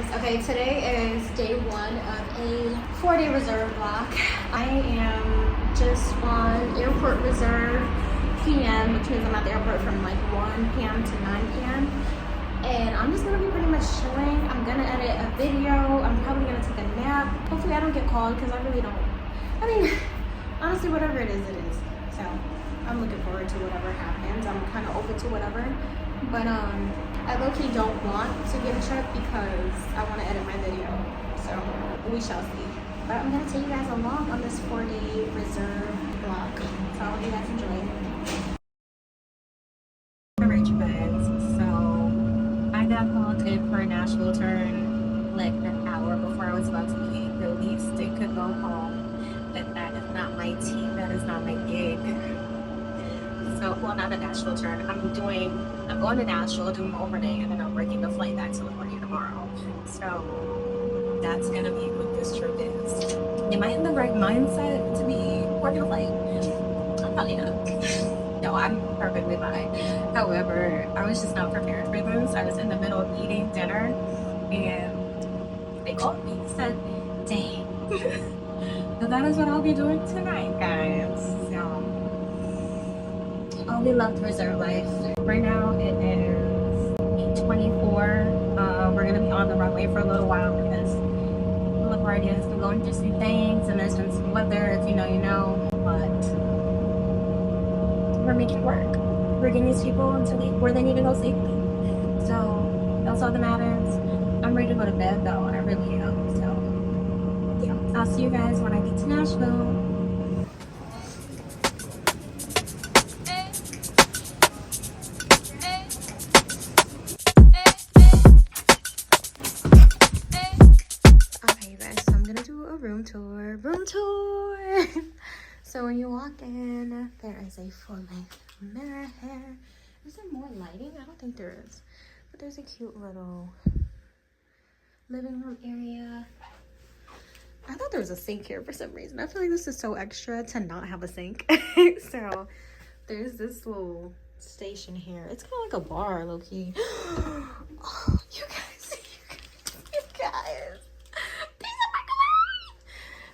guys. Okay, today is day one of a 4-day reserve block. I am just on airport reserve PM, which means I'm at the airport from like 1 p.m. to 9 p.m. And I'm just gonna be pretty much chilling. I'm gonna edit a video. I'm probably gonna take a nap. Hopefully I don't get called because I really don't. I mean, honestly, whatever it is, it is. So I'm looking forward to whatever happens. I'm kind of open to whatever. But I low-key don't want to get a trip because I want to edit my video. So we shall see. But I'm gonna take you guys along on this 4-day reserve vlog. So I hope you guys enjoy. Alright, you guys. So I got called in for a Nashville turn like an hour before I was about to be released. They could go home. That is not my team. That is not my gig. So, well, not a Nashville turn. I'm going to Nashville, doing overnight, and then I'm breaking the flight back to LaGuardia tomorrow. So that's gonna be what this trip is. Am I in the right mindset to be working a flight? Probably not. No, I'm perfectly fine. However, I was just not prepared for this. I was in the middle of eating dinner, and they called me. Said, "Dang." So that is what I'll be doing tonight, guys. So. Only love the reserve life. Right now it is 8:24. We're gonna be on the runway for a little while because LaGuardia has been going through some things and there's been some weather. If you know, you know. But we're making it work. We're getting these people into where they need to go safely. So that's all that matters. I'm ready to go to bed though. I really am. So yeah, I'll see you guys when I get to Nashville. Room tour. So when you walk in, there is a full-length mirror here. Is there more lighting? I don't think there is, but there's a cute little living room area. I thought there was a sink here for some reason. I feel like this is so extra to not have a sink. So there's this little station here. It's kind of like a bar, low-key. Oh, you guys.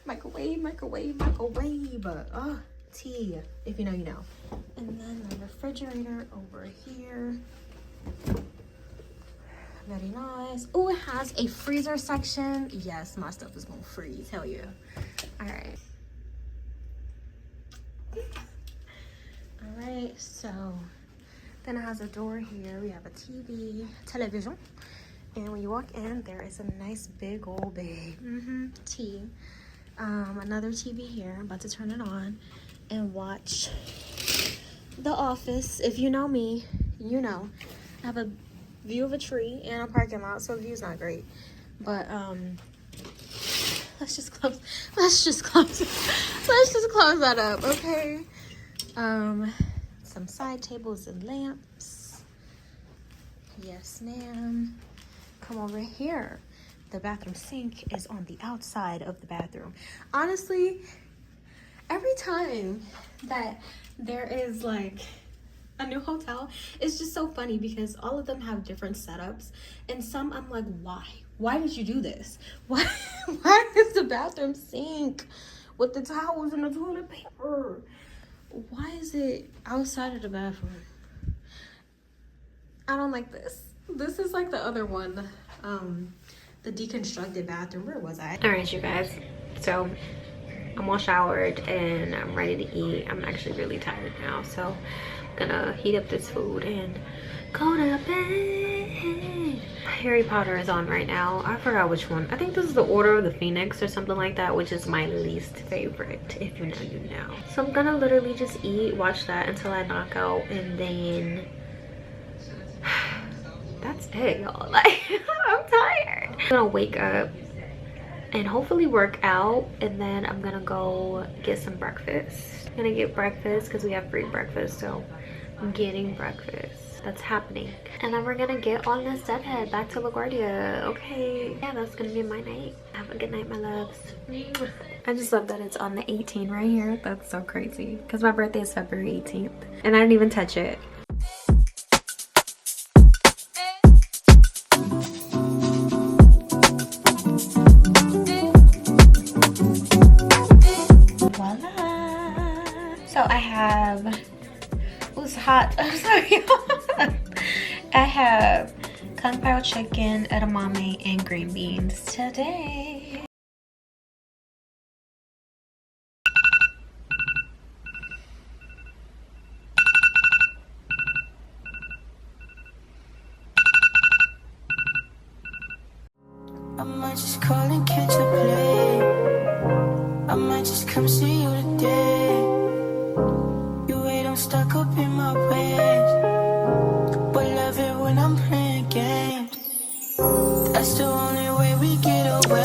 Microwave. Tea, if you know, you know. And then the refrigerator over here. Very nice. Oh, it has a freezer section. Yes, my stuff is gonna freeze. Hell yeah. All right. All right, so then it has a door here. We have a television. And when you walk in, there is a nice big old bed. Tea. Another TV here. I'm about to turn it on and watch The Office. If you know me, you know. I have a view of a tree and a parking lot, so the view's not great. But let's just close that up, okay? Some side tables and lamps. Yes, ma'am. Come over here. The bathroom sink is on the outside of the bathroom. Honestly, every time that there is like a new hotel, it's just so funny because all of them have different setups. And some I'm like, why? Why did you do this? Why is the bathroom sink with the towels and the toilet paper? Why is it outside of the bathroom? I don't like this. This is like the other one. The deconstructed bathroom. Where was I? All right, you guys. So I'm all showered and I'm ready to eat. I'm actually really tired now, so I'm gonna heat up this food and go to bed. Harry Potter is on right now. I forgot which one. I think this is the Order of the Phoenix or something like that, which is my least favorite. If you know, you know. So I'm gonna literally just eat, watch that until I knock out, and then that's it, y'all. Like, I'm tired. I'm gonna wake up and hopefully work out, and then I'm gonna go get some breakfast. I'm gonna get breakfast because we have free breakfast, so I'm getting breakfast. That's happening. And then we're gonna get on this deadhead back to LaGuardia. Okay, yeah, that's gonna be my night. Have a good night, my loves. I just love that it's on the 18th right here. That's so crazy because my birthday is February 18th and I didn't even touch it. grilled chicken, edamame, and green beans today. I might just call and catch a play. I might just come see you today. You ain't I'm stuck up in my ways, but love it when I'm playing games. That's the only way we get away.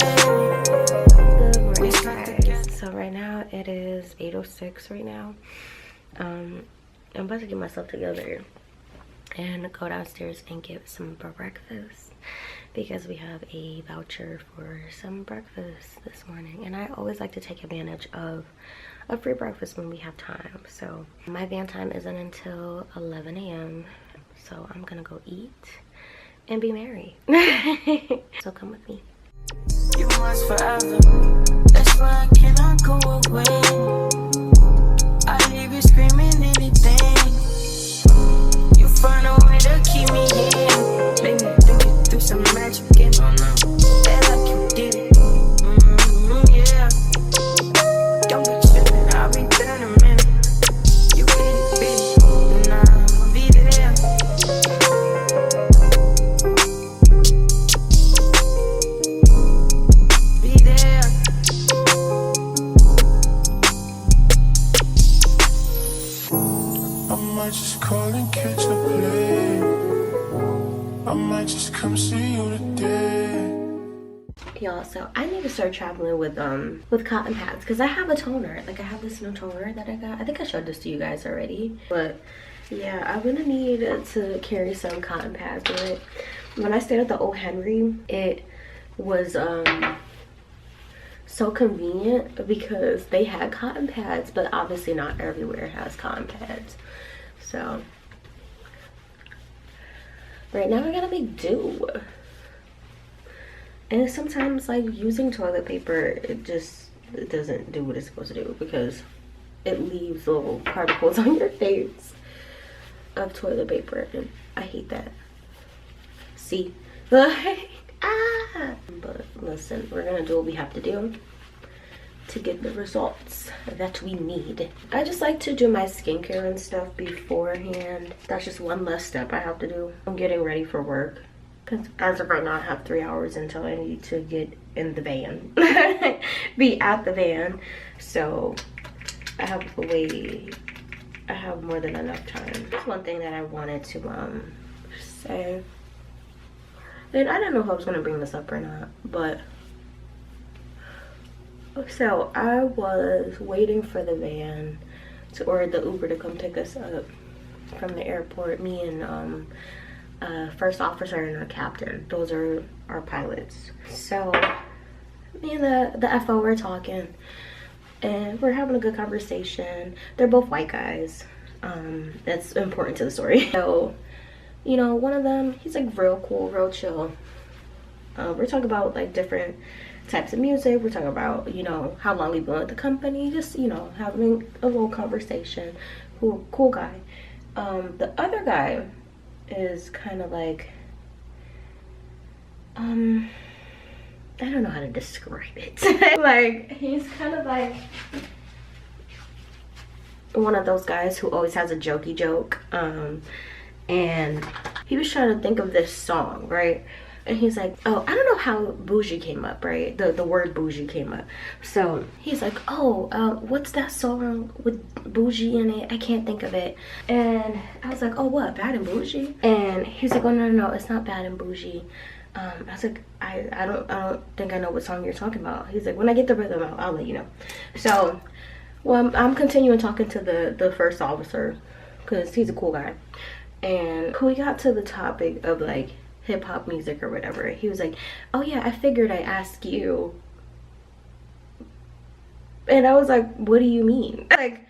Good morning, guys. So right now it is 8:06 right now. I'm about to get myself together and go downstairs and get some breakfast because we have a voucher for some breakfast this morning, and I always like to take advantage of a free breakfast when we have time. So my van time isn't until 11 a.m. so I'm gonna go eat and be merry. So come with me. You must forever. That's why I cannot go away. I leave you screaming anything. You find a way to keep me in. Make me think it through some magic and oh no, that like you did it. Yeah. Don't be tripping, I'll be there in a minute. You get it, baby, and I'll be there. Be there. I might just call and catch a play. I might just come see you today. Y'all, so I need to start traveling with cotton pads because I have a toner. Like, I have this new toner that I got. I think I showed this to you guys already, but yeah, I'm gonna need to carry some cotton pads with it. When I stayed at the Old Henry, it was so convenient because they had cotton pads, but obviously not everywhere has cotton pads. So right now I gotta make do. And sometimes, like, using toilet paper, it doesn't do what it's supposed to do because it leaves little particles on your face of toilet paper, and I hate that. See? Like, ah! But listen, we're gonna do what we have to do to get the results that we need. I just like to do my skincare and stuff beforehand. That's just one less step I have to do. I'm getting ready for work. Because as of right now, I have 3 hours until I need to get in the van. Be at the van. So I have more than enough time. That's one thing that I wanted to say. And I didn't know if I was going to bring this up or not. But so I was waiting for the van or the Uber to come pick us up from the airport. Me and first officer and a captain, those are our pilots. So me and the FO were talking and we're having a good conversation. They're both white guys. That's important to the story. So, you know, one of them, he's like real cool, real chill. We're talking about like different types of music. We're talking about, you know, how long we've been with the company, just, you know, having a little conversation. Cool guy. The other guy is kind of like, I don't know how to describe it. Like, he's kind of like one of those guys who always has a jokey joke. And he was trying to think of this song, right? And he's like, oh, I don't know how bougie came up, right? The word bougie came up. So he's like, oh, what's that song with bougie in it? I can't think of it. And I was like, oh, what, Bad and Bougie? And he's like, oh, no, it's not Bad and Bougie. I was like, I don't think I know what song you're talking about. He's like, when I get the rhythm out, I'll let you know. So, well, I'm continuing talking to the first officer because he's a cool guy. And we got to the topic of like hip-hop music or whatever. He was like, oh yeah, I figured I'd ask you. And I was like, what do you mean? Like,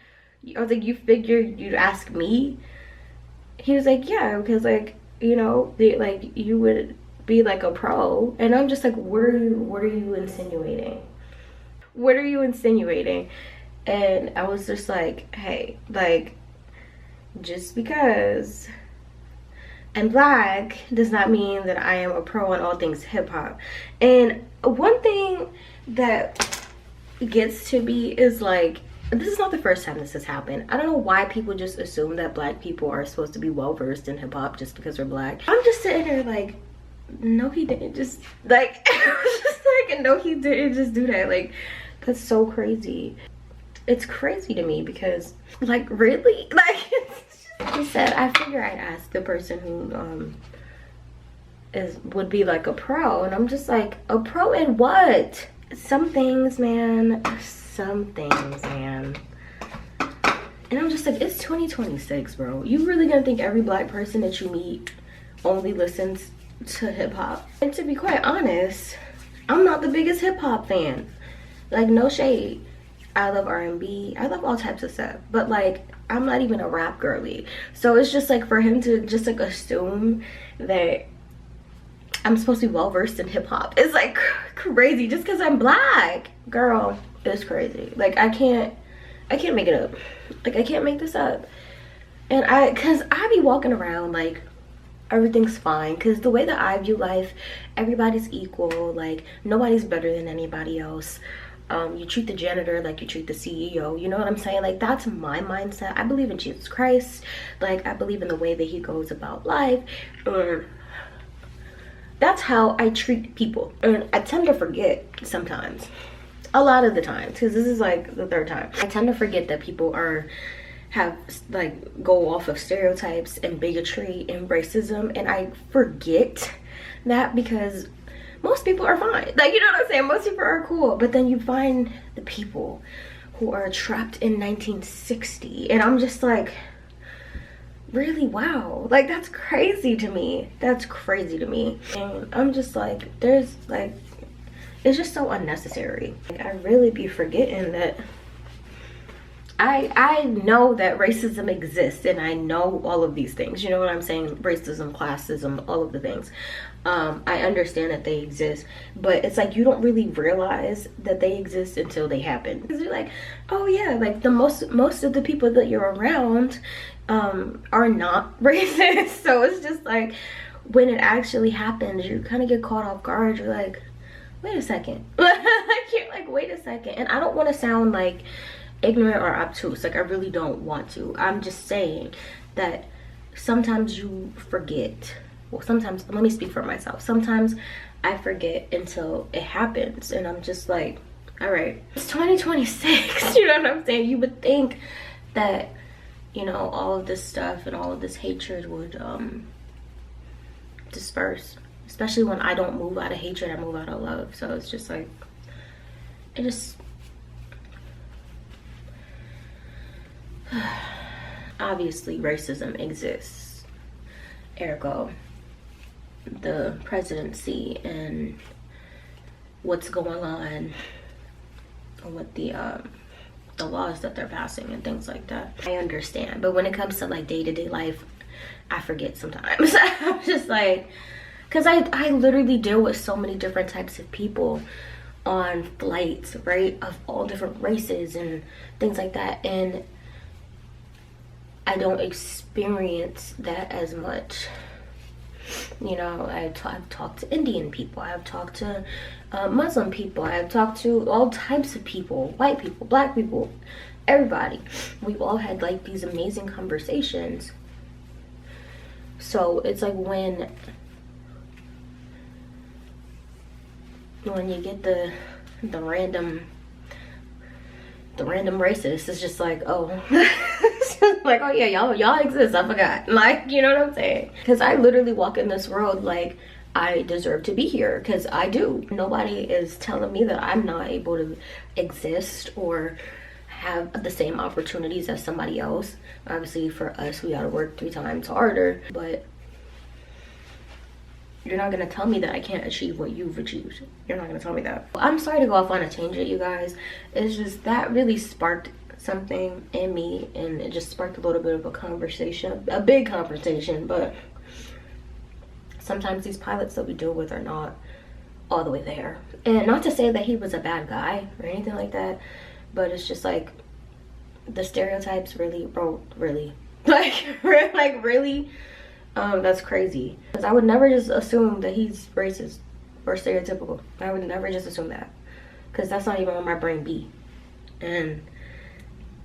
I was like, you figured you'd ask me? He was like, yeah, because like, you know, like you would be like a pro. And I'm just like, what are you insinuating? What are you insinuating? And I was just like, hey, like, just because and black does not mean that I am a pro on all things hip-hop. And one thing that gets to me is like, this is not the first time this has happened. I don't know why people just assume that black people are supposed to be well-versed in hip-hop just because we're black. I'm just sitting there like, no, he didn't just, like, just like, no, he didn't just do that. Like, that's so crazy. It's crazy to me because, like, really? Like, he said, I figure I'd ask the person who would be like a pro. And I'm just like, a pro in what? Some things, man. Some things, man. And I'm just like, it's 2026, bro. You really gonna think every black person that you meet only listens to hip-hop? And to be quite honest, I'm not the biggest hip-hop fan. Like, no shade. I love R&B. I love all types of stuff. But like, I'm not even a rap girly. So it's just like, for him to just like assume that I'm supposed to be well-versed in hip-hop, it's like crazy just because I'm black. Girl, it's crazy. Like, I can't make it up. Like, I can't make this up. And cause I be walking around like everything's fine, because the way that I view life, everybody's equal. Like, nobody's better than anybody else. You treat the janitor like you treat the CEO, you know what I'm saying? Like, that's my mindset. I believe in Jesus Christ. Like, I believe in the way that he goes about life. That's how I treat people. And I tend to forget sometimes, a lot of the time, because this is like the third time, I tend to forget that people have like go off of stereotypes and bigotry and racism, and I forget that because most people are fine. Like, you know what I'm saying? Most people are cool. But then you find the people who are trapped in 1960. And I'm just like, really? Wow. Like, that's crazy to me. That's crazy to me. And I'm just like, there's like, it's just so unnecessary. Like, I really be forgetting that I know that racism exists, and I know all of these things. You know what I'm saying? Racism, classism, all of the things. I understand that they exist, but it's like you don't really realize that they exist until they happen. Because you're like, oh yeah, like the most of the people that you're around are not racist. So it's just like, when it actually happens, you kind of get caught off guard. You're like, wait a second. Like, you're like, wait a second. And I don't want to sound like ignorant or obtuse. Like, I really don't want to. I'm just saying that sometimes you forget. Well, sometimes, let me speak for myself. Sometimes I forget until it happens, and I'm just like, all right, it's 2026. You know what I'm saying? You would think that, you know, all of this stuff and all of this hatred would disperse, especially when I don't move out of hatred, I move out of love. So it's just like, it just obviously racism exists, ergo the presidency and what's going on with the laws that they're passing and things like that. I understand, but when it comes to like day-to-day life, I forget sometimes. I'm just like, because I literally deal with so many different types of people on flights, right, of all different races and things like that, and I don't experience that as much. You know, I've talked to Indian people, I've talked to Muslim people, I've talked to all types of people, white people, black people, everybody. We've all had like these amazing conversations. So it's like when you get the random racist, it's just like, oh. Like, oh yeah, y'all exist, I forgot. Like, you know what I'm saying? Because I literally walk in this world like I deserve to be here, because I do. Nobody is telling me that I'm not able to exist or have the same opportunities as somebody else. Obviously for us, we gotta work 3 times harder, but you're not gonna tell me that I can't achieve what you've achieved. You're not gonna tell me that. I'm sorry to go off on a tangent, you guys. It's just that really sparked something in me, and it just sparked a little bit of a conversation, a big conversation. But sometimes these pilots that we deal with are not all the way there. And not to say that he was a bad guy or anything like that, but it's just like the stereotypes really, bro, really, like really That's crazy. Because I would never just assume that he's racist or stereotypical. I would never just assume that. Because that's not even where my brain be. And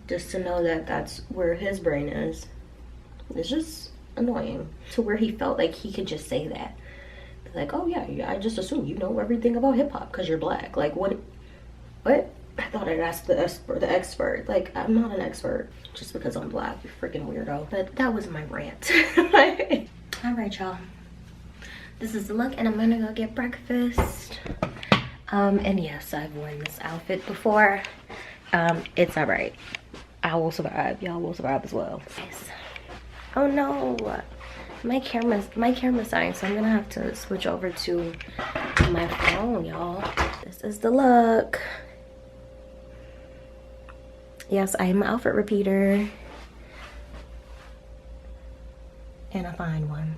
just to know that that's where his brain is, it's just annoying. To where he felt like he could just say that. Like, oh yeah, I just assume you know everything about hip hop because you're black. Like, what? I thought I'd ask the expert. Like, I'm not an expert just because I'm black, you freaking weirdo. But that was my rant. All right, y'all. This is the look, and I'm gonna go get breakfast. And yes, I've worn this outfit before. It's all right. I will survive. Y'all will survive as well. Nice. Oh no, my camera's dying, so I'm gonna have to switch over to my phone, y'all. This is the look. Yes, I am an outfit repeater. And a fine one.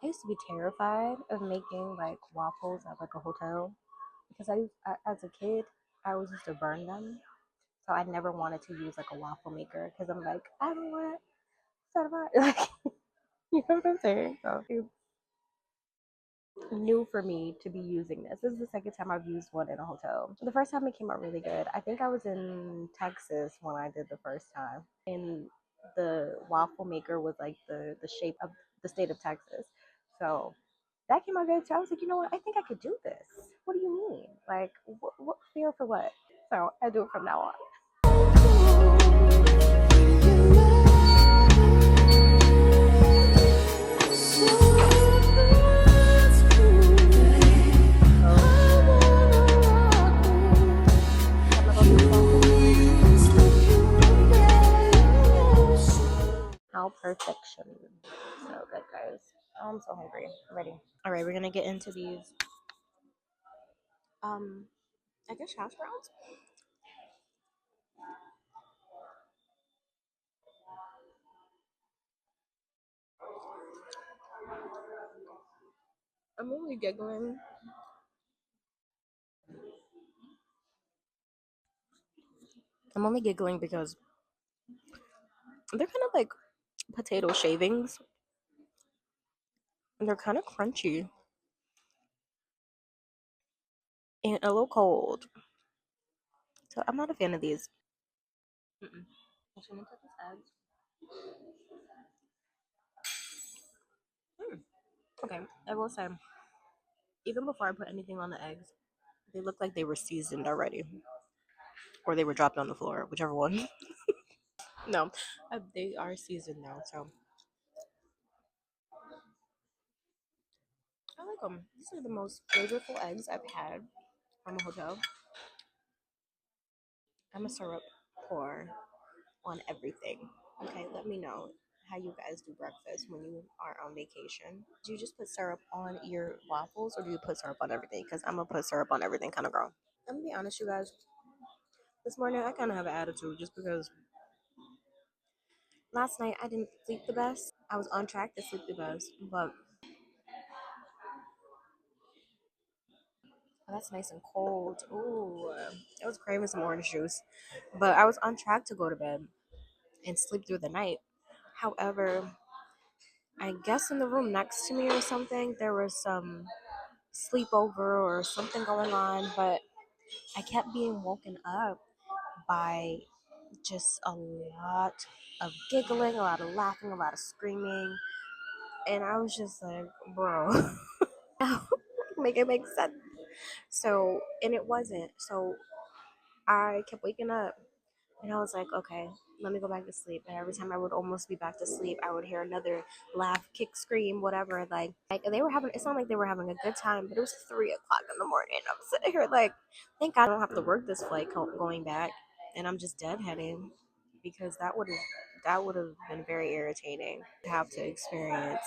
I used to be terrified of making like waffles at like a hotel because I as a kid I always used to burn them, so I never wanted to use like a waffle maker because I'm like I don't want certified like you know what I'm saying. So it's new for me to be using this. This is the second time I've used one in a hotel. The first time it came out really good. I think I was in Texas when I did the first time, and the waffle maker was like the shape of the state of Texas, so that came out good too. I was like, you know what? I think I could do this. What do you mean? Like, what fear for what? So I do it from now on. How perfection. So good, guys. Oh, I'm so hungry. I'm ready. All right, we're gonna get into these. I guess hash browns. I'm only giggling. I'm only giggling because they're kind of like potato shavings, and they're kind of crunchy and a little cold. So I'm not a fan of these. Mm-mm. I shouldn't touch this eggs. Okay, I will say, even before I put anything on the eggs, they look like they were seasoned already, or they were dropped on the floor, whichever one. No, they are seasoned now, so I like them. These are the most flavorful eggs I've had from a hotel. I'm a syrup pour on everything. Okay, let me know how you guys do breakfast when you are on vacation. Do you just put syrup on your waffles or do you put syrup on everything? Because I'm gonna put syrup on everything kind of girl. I'm gonna be honest, you guys. This morning I kind of have an attitude just because last night I didn't sleep the best. I was on track to sleep the best, but oh, that's nice and cold. Ooh, I was craving some orange juice, but I was on track to go to bed and sleep through the night. However, I guess in the room next to me or something, there was some sleepover or something going on, but I kept being woken up by just a lot of giggling, a lot of laughing, a lot of screaming, and I was just like, bro. make it make sense. So, and it wasn't. So I kept waking up and I was like, okay, let me go back to sleep. And every time I would almost be back to sleep, I would hear another laugh, kick, scream, whatever. Like they were having, it sounded like they were having a good time, but it was 3 o'clock in the morning. I'm sitting here like, thank God I don't have to work this flight going back. And I'm just deadheading because that would have been very irritating to have to experience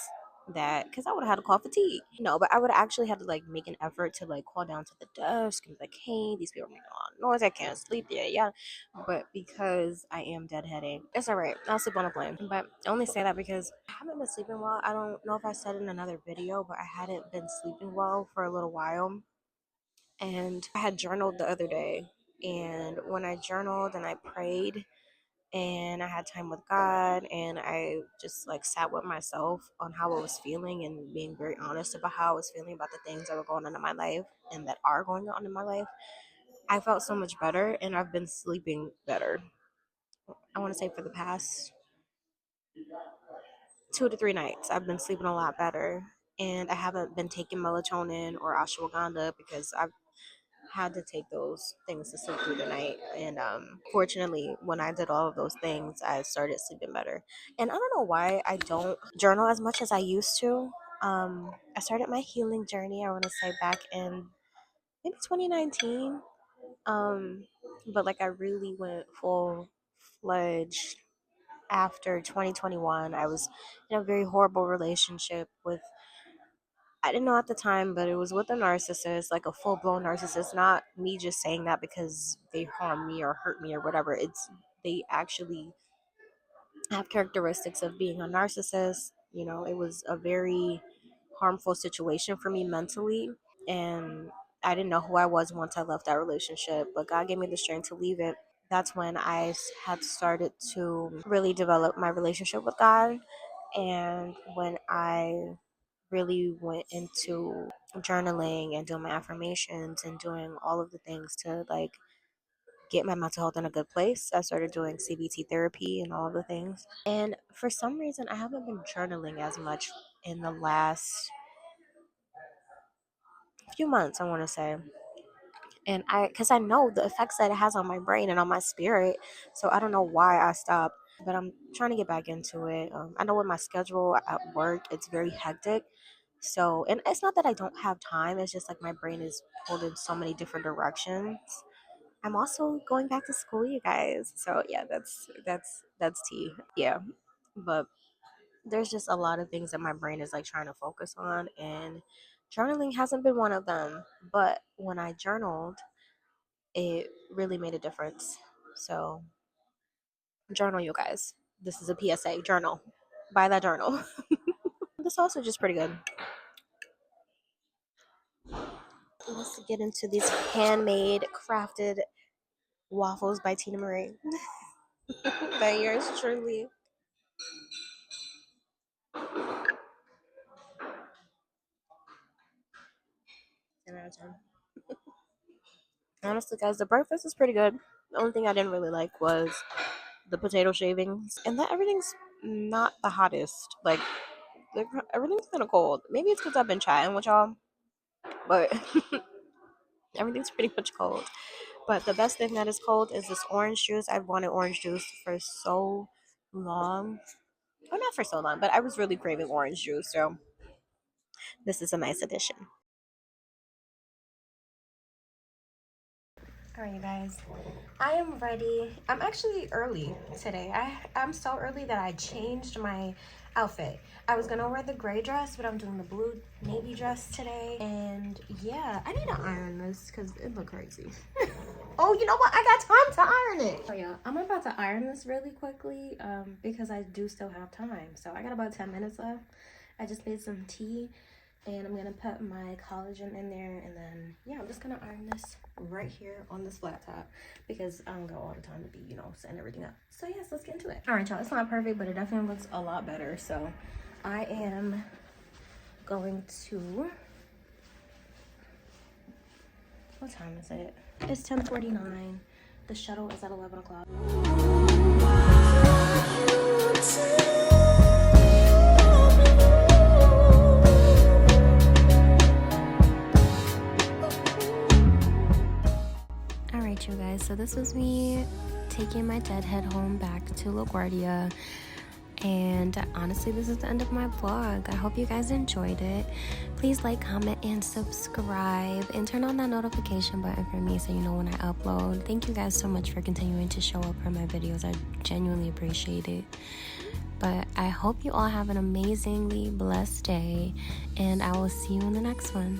that, because I would have had to call fatigue. No, but I would have actually had to like make an effort to like call down to the desk and be like, hey, these people are making a lot of noise, I can't sleep yet. Yeah. But because I am deadheading, it's all right. I'll sleep on a plane. But I only say that because I haven't been sleeping well. I don't know if I said in another video, but I hadn't been sleeping well for a little while. And I had journaled the other day. And when I journaled and I prayed and I had time with God and I just like sat with myself on how I was feeling and being very honest about how I was feeling about the things that were going on in my life and that are going on in my life, I felt so much better and I've been sleeping better. I want to say for the past 2 to 3 nights, I've been sleeping a lot better. And I haven't been taking melatonin or ashwagandha because I've had to take those things to sleep through the night. And fortunately, when I did all of those things, I started sleeping better. And I don't know why I don't journal as much as I used to. I started my healing journey, I want to say, back in maybe 2019. But like I really went full fledged after 2021. I was in a very horrible relationship with, I didn't know at the time, but it was with a narcissist, like a full blown narcissist. Not me just saying that because they harm me or hurt me or whatever. It's they actually have characteristics of being a narcissist. You know, it was a very harmful situation for me mentally. And I didn't know who I was once I left that relationship, but God gave me the strength to leave it. That's when I had started to really develop my relationship with God. And when I really went into journaling and doing my affirmations and doing all of the things to like get my mental health in a good place, I started doing CBT therapy and all of the things. And for some reason, I haven't been journaling as much in the last few months, I want to say. And because I know the effects that it has on my brain and on my spirit. So I don't know why I stopped, but I'm trying to get back into it. I know with my schedule at work, it's very hectic. So, and it's not that I don't have time. It's just like my brain is pulled in so many different directions. I'm also going back to school, you guys. So yeah, that's tea. Yeah, but there's just a lot of things that my brain is like trying to focus on, and journaling hasn't been one of them. But when I journaled, it really made a difference. So journal, you guys. This is a PSA. Journal. Buy that journal. This sausage is pretty good. Let's get into these handmade, crafted waffles by Tina Marie. By yours truly. 10 out of 10. Honestly, guys, the breakfast is pretty good. The only thing I didn't really like was the potato shavings, and that everything's not the hottest. Like everything's kind of cold. Maybe it's because I've been chatting with y'all, but everything's pretty much cold. But the best thing that is cold is this orange juice. I've wanted orange juice for so long. Well, not for so long, but I was really craving orange juice, so this is a nice addition. All right, you guys, I am ready. I'm actually early today. I'm so early that I changed my outfit. I was gonna wear the gray dress, but I'm doing the blue navy dress today. And yeah, I need to iron this because it look crazy. Oh, you know what? I got time to iron it. Oh yeah, I'm about to iron this really quickly because I do still have time. So I got about 10 minutes left. I just made some tea. And I'm gonna put my collagen in there, and then yeah, I'm just gonna iron this right here on this flat top because I don't got all the time to be, you know, setting everything up. So yes, let's get into it. All right, y'all, it's not perfect, but it definitely looks a lot better. So I am going to, what time is it? It's 10:49. The shuttle is at 11 o'clock. Alright, you guys, so this was me taking my deadhead home back to LaGuardia. And honestly, this is the end of my vlog. I hope you guys enjoyed it. Please like, comment, and subscribe, and turn on that notification button for me so you know when I upload. Thank you guys so much for continuing to show up for my videos. I genuinely appreciate it. But I hope you all have an amazingly blessed day, and I will see you in the next one.